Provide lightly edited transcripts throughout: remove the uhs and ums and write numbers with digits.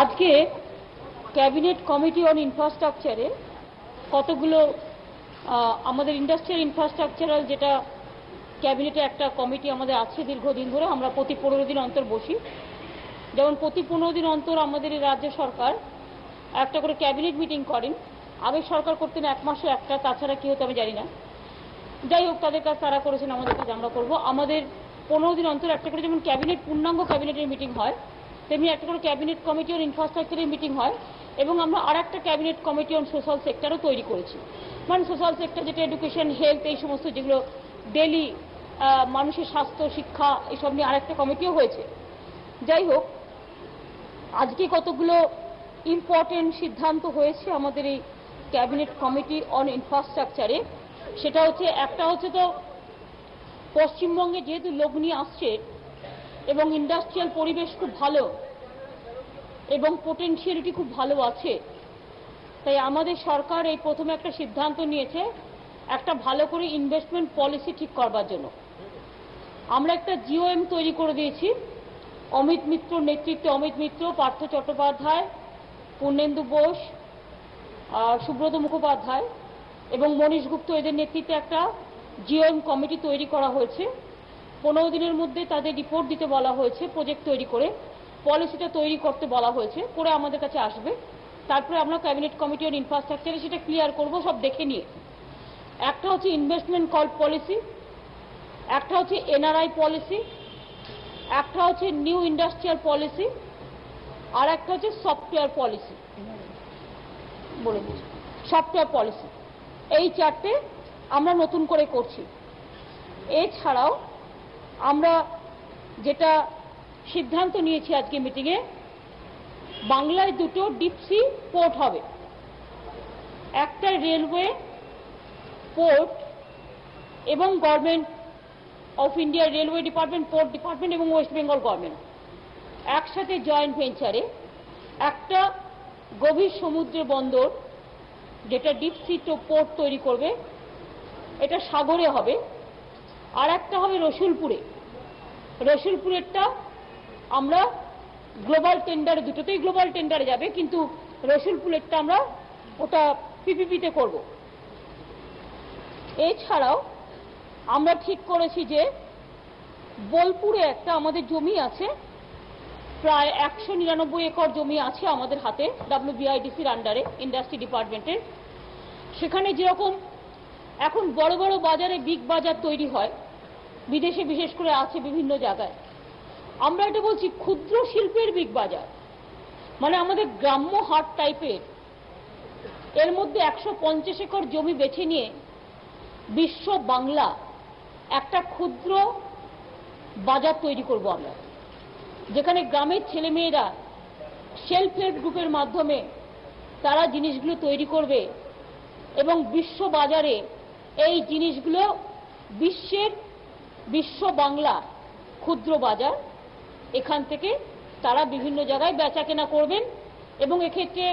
আজকে cabinet committee on ইনফ্রাস্ট্রাকচারে কতগুলো আমাদের ইন্ডাস্ট্রিয়াল ইনফ্রাস্ট্রাকচারাল যেটা ক্যাবিনেটে একটা কমিটি আমাদের আছে দীর্ঘদিন ধরে, আমরা প্রতি 15 দিন অন্তর বসি। যেমন প্রতি 15 দিন অন্তর আমাদের এই রাজ্য সরকার একটা করে ক্যাবিনেট মিটিং করেন। আগের সরকার করতেন এক মাসে একটা, তাছাড়া কি হতো আমি জানি না। যাই হোক, তাদের কাজ তারা করেছেন, আমাদের কাজ আমরা করবো। আমাদের 15 দিন অন্তর একটা করে যেমন ক্যাবিনেট পূর্ণাঙ্গ ক্যাবিনেটের মিটিং হয়, তেমনি একটা করে ক্যাবিনেট কমিটি অন ইনফ্রাস্ট্রাকচারের মিটিং হয়। এবং আমরা আর একটা ক্যাবিনেট কমিটি অন সোশ্যাল সেক্টরও তৈরি করেছি। মানে সোশ্যাল সেক্টর যেটা এডুকেশন, হেলথ, এই সমস্ত যেগুলো ডেলি মানুষের স্বাস্থ্য, শিক্ষা, এইসব নিয়ে আরেকটা কমিটিও হয়েছে। যাই হোক, আজকে কতগুলো ইম্পর্টেন্ট সিদ্ধান্ত হয়েছে আমাদের এই ক্যাবিনেট কমিটি অন ইনফ্রাস্ট্রাকচারে। সেটা হচ্ছে, একটা হচ্ছে তো পশ্চিমবঙ্গে যেহেতু লোক নিয়ে আসছে এবং ইন্ডাস্ট্রিয়াল পরিবেশ খুব ভালো এবং পোটেনশিয়ালিটি খুব ভালো আছে, তাই আমাদের সরকার এই প্রথমে একটা সিদ্ধান্ত নিয়েছে একটা ভালো করে ইনভেস্টমেন্ট পলিসি ঠিক করবার জন্য। আমরা একটা জিওএম তৈরি করে দিয়েছি অমিত মিত্রর নেতৃত্বে। অমিত মিত্র, পার্থ চট্টোপাধ্যায়, পূর্ণেন্দু বোস, সুব্রত মুখোপাধ্যায় এবং মনীশ গুপ্ত, এদের নেতৃত্বে একটা জিওএম কমিটি তৈরি করা হয়েছে। 15 দিনের মধ্যে তাদের রিপোর্ট দিতে বলা হয়েছে, প্রজেক্ট তৈরি করে পলিসিটা তৈরি করতে বলা হয়েছে, করে আমাদের কাছে আসবে। তারপরে আমরা ক্যাবিনেট কমিটি অন ইনফ্রাস্ট্রাকচারে সেটা ক্লিয়ার করব, সব দেখে নিয়ে। একটা হচ্ছে ইনভেস্টমেন্ট কল পলিসি, একটা হচ্ছে এনআরআই পলিসি, একটা হচ্ছে নিউ ইন্ডাস্ট্রিয়াল পলিসি, আর একটা হচ্ছে সফটওয়্যার পলিসি। বলে দিচ্ছি, সফটওয়্যার পলিসি। এই চারটে আমরা নতুন করে করছি। এছাড়াও আমরা যেটা সিদ্ধান্ত নিয়েছি আজকে মিটিংয়ে, বাংলায় দুটো ডিপসি পোর্ট হবে। একটা রেলওয়ে পোর্ট এবং government of India, railway department, port department এবং ওয়েস্ট বেঙ্গল গভর্নমেন্ট একসাথে জয়েন্ট ভেঞ্চারে একটা গভীর সমুদ্রের বন্দর, যেটা ডিপসি পোর্ট তৈরি করবে, এটা সাগরে হবে। আর একটা হবে রসুলপুরে। রসুলপুরেরটা আমরা গ্লোবাল টেন্ডারে, দুটোতেই গ্লোবাল টেন্ডারে যাবে, কিন্তু রসুলপুরেরটা আমরা ওটা পিপিপিতে করব। এছাড়াও আমরা ঠিক করেছি যে বোলপুরে একটা আমাদের জমি আছে, প্রায় 199 একর জমি আছে আমাদের হাতে, WBIDCর আন্ডারে, ইন্ডাস্ট্রি ডিপার্টমেন্টের। সেখানে যেরকম এখন বড় বড় বাজারে বিগ বাজার তৈরি হয়, বিদেশে বিশেষ করে আছে বিভিন্ন জায়গায়, আমরা এটা বলছি ক্ষুদ্র শিল্পের বিগ বাজার। মানে আমাদের গ্রাম্য হাট টাইপের, এর মধ্যে 150 একর জমি বেছে নিয়ে বিশ্ব বাংলা একটা ক্ষুদ্র বাজার তৈরি করব আমরা, যেখানে গ্রামের ছেলেমেয়েরা সেলফ হেল্প গ্রুপের মাধ্যমে তারা জিনিসগুলো তৈরি করবে এবং বিশ্ব বাজারে এই জিনিসগুলো বিশ্ব বাংলা ক্ষুদ্র বাজার, এখান থেকে তারা বিভিন্ন জায়গায় বেচা কেনা করবেন। এবং এক্ষেত্রে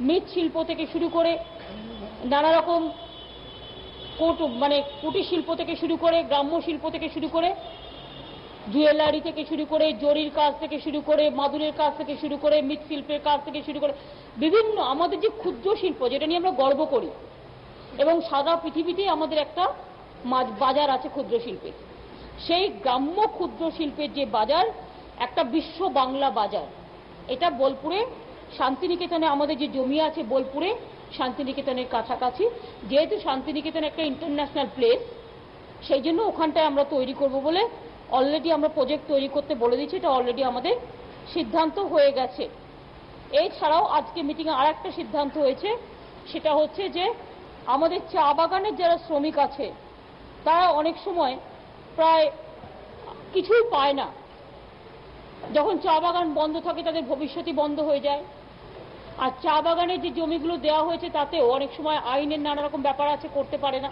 মৃৎশিল্প থেকে শুরু করে নানা রকম কুটির শিল্প থেকে শুরু করে, গ্রাম্য শিল্প থেকে শুরু করে, জুয়েলারি থেকে শুরু করে, জরির কাজ থেকে শুরু করে, মাদুরের কাজ থেকে শুরু করে, মৃৎশিল্পের কাজ থেকে শুরু করে বিভিন্ন আমাদের যে ক্ষুদ্র শিল্প, যেটা নিয়ে আমরা গর্ব করি, এবং সারা পৃথিবীতেই আমাদের একটা বাজার আছে ক্ষুদ্র শিল্পের, সেই গ্রাম্য ক্ষুদ্র শিল্পের যে বাজার, একটা বিশ্ব বাংলা বাজার, এটা বোলপুরে শান্তিনিকেতনে আমাদের যে জমি আছে, বোলপুরে শান্তিনিকেতনের কাছাকাছি, যেহেতু শান্তিনিকেতন একটা ইন্টারন্যাশনাল প্লেস, সেই জন্য ওখানটায় আমরা তৈরি করব বলে অলরেডি আমরা প্রজেক্ট তৈরি করতে বলে দিচ্ছি। এটা অলরেডি আমাদের সিদ্ধান্ত হয়ে গেছে। এছাড়াও আজকে মিটিংয়ে আর একটা সিদ্ধান্ত হয়েছে, সেটা হচ্ছে যে আমাদের চা বাগানের যারা শ্রমিক আছে, তারা অনেক সময় প্রায় কিছুই পায় না। যখন চা বাগান বন্ধ থাকে, তাদের ভবিষ্যৎই বন্ধ হয়ে যায়। আর চা বাগানের যে জমিগুলো দেওয়া হয়েছে, তাতেও অনেক সময় আইনের নানা রকম ব্যাপার আছে, করতে পারে না।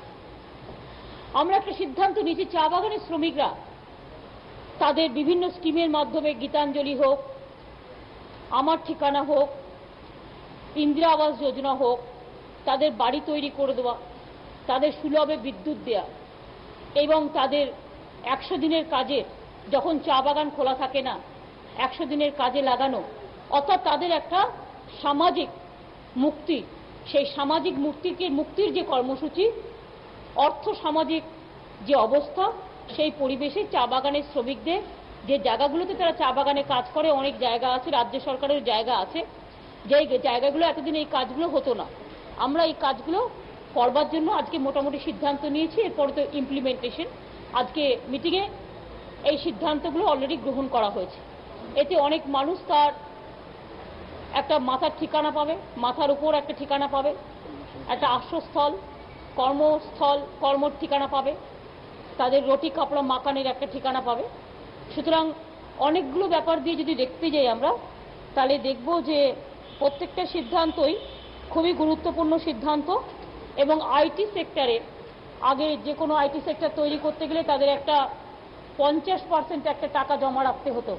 আমরা একটা সিদ্ধান্ত নিয়েছি, চা বাগানের শ্রমিকরা তাদের বিভিন্ন স্কিমের মাধ্যমে, গীতাঞ্জলি হোক, আমার ঠিকানা হোক, ইন্দিরা আবাস যোজনা হোক, তাদের বাড়ি তৈরি করে দেওয়া, তাদের সুলভে বিদ্যুৎ দেয়া এবং তাদের 100 দিনের কাজে, যখন চা বাগান খোলা থাকে না, 100 দিনের কাজে লাগানো, অর্থাৎ তাদের একটা সামাজিক মুক্তি, সেই সামাজিক মুক্তির যে কর্মসূচি, অর্থ সামাজিক যে অবস্থা, সেই পরিবেশে চা বাগানের শ্রমিকদের যে জায়গাগুলোতে তারা চা বাগানে কাজ করে, অনেক জায়গা আছে, রাজ্য সরকারের জায়গা আছে, যে জায়গাগুলো এতদিন এই কাজগুলো হতো না, আমরা এই কাজগুলো করবার জন্য আজকে মোটামুটি সিদ্ধান্ত নিয়েছি। এরপরে তো ইমপ্লিমেন্টেশন, আজকে মিটিংয়ে এই সিদ্ধান্তগুলো অলরেডি গ্রহণ করা হয়েছে। এতে অনেক মানুষ তার একটা মাথার ঠিকানা পাবে, মাথার উপর একটা ঠিকানা পাবে, একটা আশ্রয়স্থল, কর্মর ঠিকানা পাবে, তাদের রুটি কাপড়া মাকানের একটা ঠিকানা পাবে। সুতরাং অনেকগুলো ব্যাপার দিয়ে যদি দেখতে যাই আমরা, তাহলে দেখব যে প্রত্যেকটা সিদ্ধান্তই খুবই গুরুত্বপূর্ণ সিদ্ধান্ত। এবং আইটি সেক্টরে, আগে যে কোনো আইটি সেক্টর তৈরি করতে গেলে তাদের একটা 50% একটা টাকা জমা রাখতে হতো,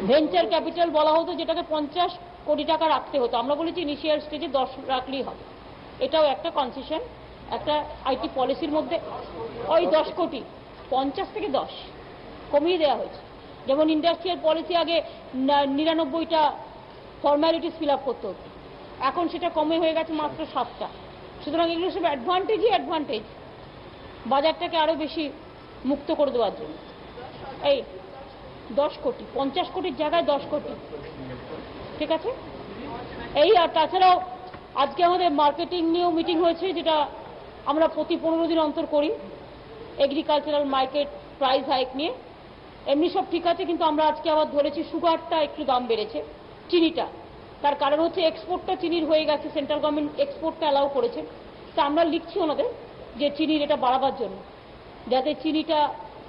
ভেঞ্চার ক্যাপিটাল বলা হতো, যেটাকে 50 কোটি টাকা রাখতে হতো। আমরা বলেছি ইনিশিয়াল স্টেজে 10 রাখলেই হবে। এটাও একটা কনসেশন একটা আইটি পলিসির মধ্যে, ওই 10 কোটি 50 থেকে 10 কমিয়ে দেওয়া হয়েছে। যেমন ইন্ডাস্ট্রিয়াল পলিসি আগে 99টা ফর্মালিটিস ফিল আপ করতে হতো, এখন সেটা কমে হয়ে গেছে মাত্র 7টা। সুতরাং এগুলো সব অ্যাডভান্টেজ বাজারটাকে আরো বেশি মুক্ত করে দেওয়ার জন্য। এই 10 কোটি, 50 কোটির জায়গায় 10 কোটি, ঠিক আছে। এই আর তাছাড়াও আজকে আমাদের মার্কেটিং নিয়েও মিটিং হয়েছে, যেটা আমরা প্রতি 15 দিন অন্তর করি, এগ্রিকালচারাল মার্কেট প্রাইস হাইক নিয়ে। এমনি সব ঠিক আছে, কিন্তু আমরা আজকে আবার ধরেছি সুগারটা একটু দাম বেড়েছে, চিনিটা। তার কারণ হচ্ছে এক্সপোর্টটা চিনির হয়ে গেছে, সেন্ট্রাল গভর্নমেন্ট এক্সপোর্টটা অ্যালাউ করেছে। তা আমরা লিখছি ওনাদের যে চিনির এটা বাড়াবার জন্য, যাতে চিনিটা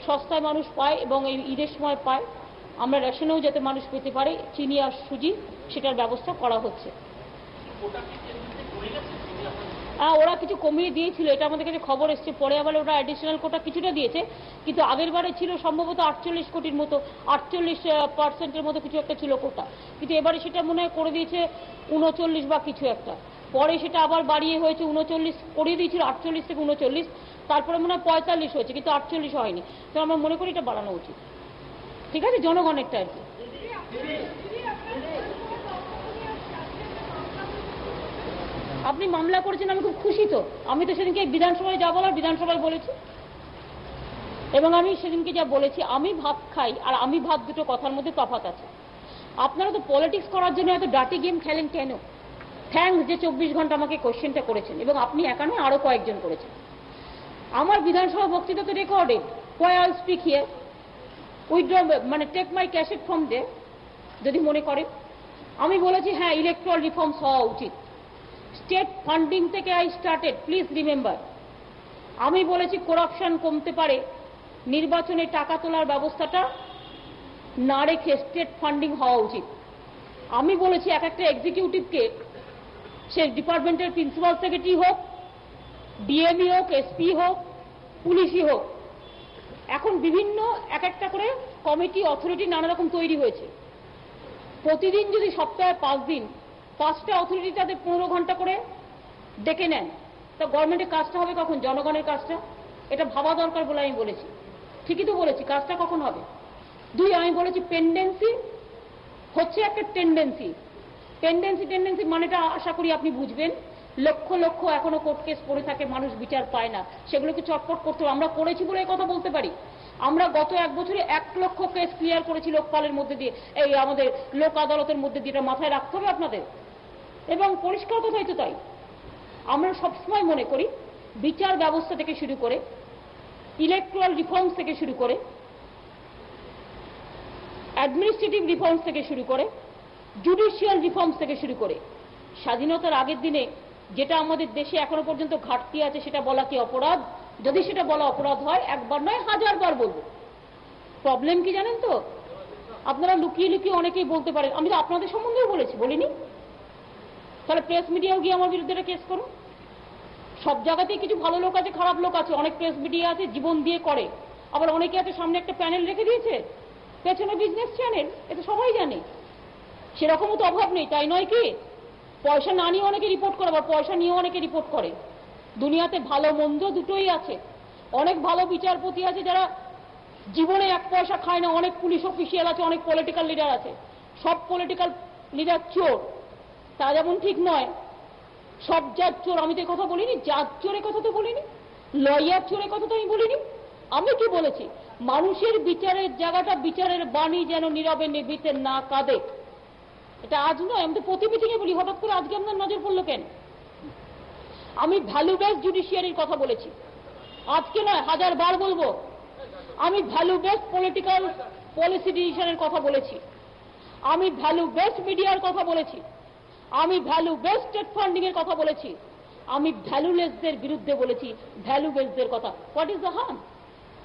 সস্তায় মানুষ পায় এবং এই ঈদের সময় পায়, আমরা রেশনেও যাতে মানুষ পেতে পারে চিনি আর সুজি, সেটার ব্যবস্থা করা হচ্ছে। ওরা কিছু কমিয়ে দিয়েছিল, এটা আমাদের কাছে খবর এসছে, পরে আবার ওরা অ্যাডিশনাল কোটা কিছুটা দিয়েছে, কিন্তু আগের বারে ছিল সম্ভবত 48 কোটির মতো, 48% মতো কিছু একটা ছিল কোটা, কিন্তু এবারে সেটা মনে হয় করে দিয়েছে 39 বা কিছু একটা। পরে সেটা আবার বাড়িয়ে হয়েছে 39 করে দিয়েছিল, 48 থেকে 39, তারপরে মনে হয় 45 হয়েছে, কিন্তু 48 হয়নি। তো আমরা মনে করি এটা বাড়ানো উচিত, ঠিক আছে, জনগণেরটা আর কি। আপনি মামলা করেছেন, আমি খুব খুশি। তো আমি তো সেদিনকে বিধানসভায় যা বলার বিধানসভায় বলেছি, এবং আমি সেদিনকে যা বলেছি, আমি ভাত খাই আর আমি ভাত, দুটো কথার মধ্যে তফাৎ আছে। আপনারা তো পলিটিক্স করার জন্য এত ডাটি গেম খেলেন কেন? থ্যাঙ্কস যে 24 ঘন্টা আমাকে কোশ্চেনটা করেছেন, এবং আপনি একা নয়, আরো কয়েকজন করেছেন। আমার বিধানসভা বক্তৃতা তো recorded, why I speak here, withdraw মানে টেক মাই ক্যাসেট ফ্রম দে, যদি মনে করেন। আমি বলেছি হ্যাঁ ইলেকট্রাল রিফর্মস হওয়া উচিত, স্টেট ফান্ডিং থেকে আই স্টার্টেড, প্লিজ রিমেম্বার। আমি বলেছি করাপশন কমতে পারে, নির্বাচনে টাকা তোলার ব্যবস্থাটা না রেখে স্টেট ফান্ডিং হওয়া উচিত। আমি বলেছি এক একটা এক্সিকিউটিভকে, সে ডিপার্টমেন্টের প্রিন্সিপাল সেক্রেটারি হোক, ডিএমই হোক, এসপি হোক, পুলিশই হোক, এখন বিভিন্ন এক একটা করে কমিটি, অথরিটি নানা রকম তৈরি হয়েছে। প্রতিদিন যদি সপ্তাহে 5 দিন 5টা অথরিটি তাদের 15 ঘন্টা করে ডেকে নেন, তা গভর্নমেন্টের কাজটা হবে কখন? জনগণের কাজটা, এটা ভাবা দরকার বলে আমি বলেছি। ঠিকই তো বলেছি, কাজটা কখন হবে? 2, আমি বলেছি পেন্ডেন্সি হচ্ছে একটা টেন্ডেন্সি। টেন্ডেন্সি মানেটা আশা করি আপনি বুঝবেন। লক্ষ লক্ষ এখনো কোর্ট কেস পড়ে থাকে, মানুষ বিচার পায় না, সেগুলোকে চটপট করতে হবে। আমরা করেছি বলে এই কথা বলতে পারি। আমরা গত 1 বছরে 1 লক্ষ কেস ক্লিয়ার করেছি লোকপালের মধ্যে দিয়ে, এই আমাদের লোক আদালতের মধ্যে দিয়ে। এটা মাথায় রাখতে হবে আপনাদের, এবং পরিষ্কার কথাই তো তাই। আমরা সবসময় মনে করি বিচার ব্যবস্থা থেকে শুরু করে, ইলেকট্রাল রিফর্মস থেকে শুরু করে, অ্যাডমিনিস্ট্রেটিভ রিফর্মস থেকে শুরু করে, জুডিশিয়াল রিফর্মস থেকে শুরু করে, স্বাধীনতার আগের দিনে যেটা আমাদের দেশে এখনো পর্যন্ত ঘাটতি আছে, সেটা বলা কি অপরাধ? যদি সেটা বলা অপরাধ হয়, একবার নয় 1000 বার বলবো। প্রবলেম কি জানেন তো? আপনারা লুকিয়ে লুকিয়ে অনেকেই বলতে পারেন, আমি তো আপনাদের সম্বন্ধেও বলেছি, বলিনি? তাহলে প্রেস মিডিয়াও গিয়ে আমার বিরুদ্ধে কেস করুন। সব জায়গাতেই কিছু ভালো লোক আছে, খারাপ লোক আছে। অনেক প্রেস মিডিয়া আছে জীবন দিয়ে করে, আবার অনেকে আছে সামনে একটা প্যানেল রেখে দিয়েছে, পেছনে বিজনেস চ্যানেল, এটা সবাই জানে। সেরকমও তো অভাব নেই, তাই নয় কি? পয়সা না নিয়ে অনেকে রিপোর্ট করে, আবার পয়সা নিয়ে অনেকে রিপোর্ট করে। দুনিয়াতে ভালো মন্দ দুটোই আছে। অনেক ভালো বিচারপতি আছে যারা জীবনে এক পয়সা খায় না, অনেক পুলিশ অফিসিয়াল আছে, অনেক পলিটিক্যাল লিডার আছে, সব পলিটিক্যাল লিডার চোর তা যেমন ঠিক নয়, সব জাজ চোর আমি তো কথা বলিনি, জাজ চোরের কথা তো বলিনি, লয়ার চোরের কথা তো আমি বলিনি। আমি কি বলেছি? মানুষের বিচারের জায়গাটা, বিচারের বাণী যেন নীরবে নিভৃতে না কাঁদে। এটা আজ নয়, আমি তো প্রতি মিটিংয়ে বলি, হঠাৎ করে আজকে আপনার নজর পড়লো কেন? আমি ভ্যালু বেসড জুডিশিয়ারির কথা বলেছি, আজকে নয়, 1000 বার বলবো। আমি ভ্যালু বেসড পলিটিক্যাল পলিসি ডিসিশনের কথা বলেছি, আমি ভ্যালু বেসড মিডিয়ার কথা বলেছি, আমি ভ্যালু বেসড স্টেট ফান্ডিং এর কথা বলেছি, আমি ভ্যালুলেসদের বিরুদ্ধে বলেছি ভ্যালু বেসডের কথা। What is the harm?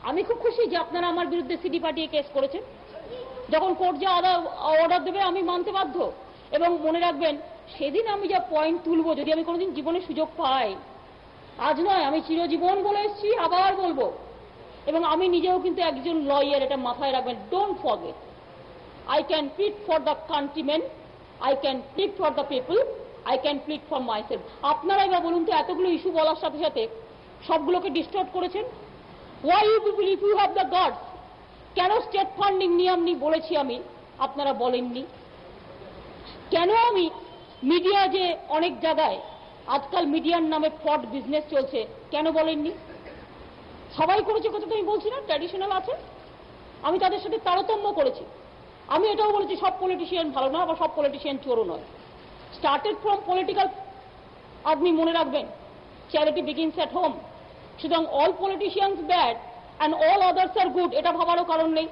আমি খুব খুশি যে আপনারা আমার বিরুদ্ধে সিডি পাঠিয়ে কেস করেছেন। যখন কোর্ট যা অর্ডার দেবে আমি মানতে বাধ্য। এবং মনে রাখবেন, সেদিন আমি যা পয়েন্ট তুলবো, যদি আমি কোনোদিন জীবনে সুযোগ পাই, আজ নয়, আমি চিরজীবন বলে এসেছি, আবার বলবো। এবং আমি নিজেও কিন্তু একজন লয়ার, এটা মাথায় রাখবেন। Don't forget, I can plead for the countrymen, I can plead for the people, I can plead for myself. আপনারাই বা বলুন তো, এতগুলো ইস্যু বলার সাথে সাথে সবগুলোকে ডিস্টর্ট করেছেন। Why you people, if you have the guts, কেন স্টেট ফান্ডিং নিয়ে আমি বলেছি, আমি আপনারা বলেননি? কেন আমি মিডিয়া যে অনেক জায়গায় আজকাল মিডিয়ার নামে ফ্রড বিজনেস চলছে, কেন বলেননি? সবাই করেছে কথা তো আমি বলছি না, ট্র্যাডিশনাল আছে, আমি তাদের সাথে তারতম্য করেছি। আমি এটাও বলেছি সব পলিটিশিয়ান ভালো নয়, আবার সব পলিটিশিয়ান চোরও নয়। স্টার্টেড ফ্রম পলিটিক্যাল, আপনি মনে রাখবেন, চ্যারিটি বিগিনস অ্যাট হোম। সুতরাং all politicians bad and all others are good, এটা ভাবারও কারণ নেই।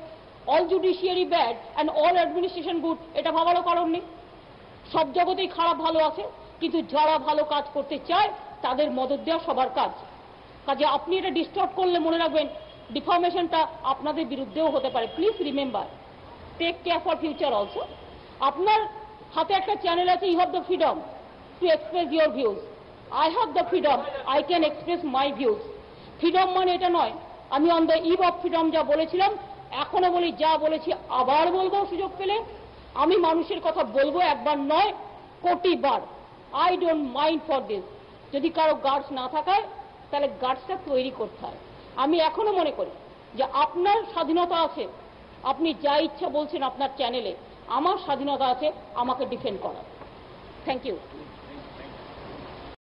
All judiciary bad and all administration good, এটা ভাবারও কারণ নেই। সব জগতেই খারাপ ভালো আছে, কিন্তু যারা ভালো কাজ করতে চায় তাদের মদত দেওয়া সবার কাজ। কাজে আপনি এটা ডিস্টার্ব করলে মনে রাখবেন, ডিফর্মেশনটা আপনাদের বিরুদ্ধেও হতে পারে। Please remember, take care for future also. আপনার হাতে একটা চ্যানেল আছে, you have the freedom to express your views. I have the freedom, I can express my views. Freedom মানে এটা নয়, আমি on the eve of freedom যা বলেছিলাম, এখনো বলি, যা বলেছি আবার বলবো সুযোগ পেলে। আমি মানুষের কথা বলবো, একবার নয়, কোটি বার। I don't mind for this. যদি কারো গার্ডস না থাকায়, তাহলে গার্ডসটা তৈরি করতে হয়। আমি এখনো মনে করি যে আপনার স্বাধীনতা আছে, আপনি যা ইচ্ছা বলছেন আপনার চ্যানেলে, আমার স্বাধীনতা আছে আমাকে ডিফেন্ড করার। Thank you.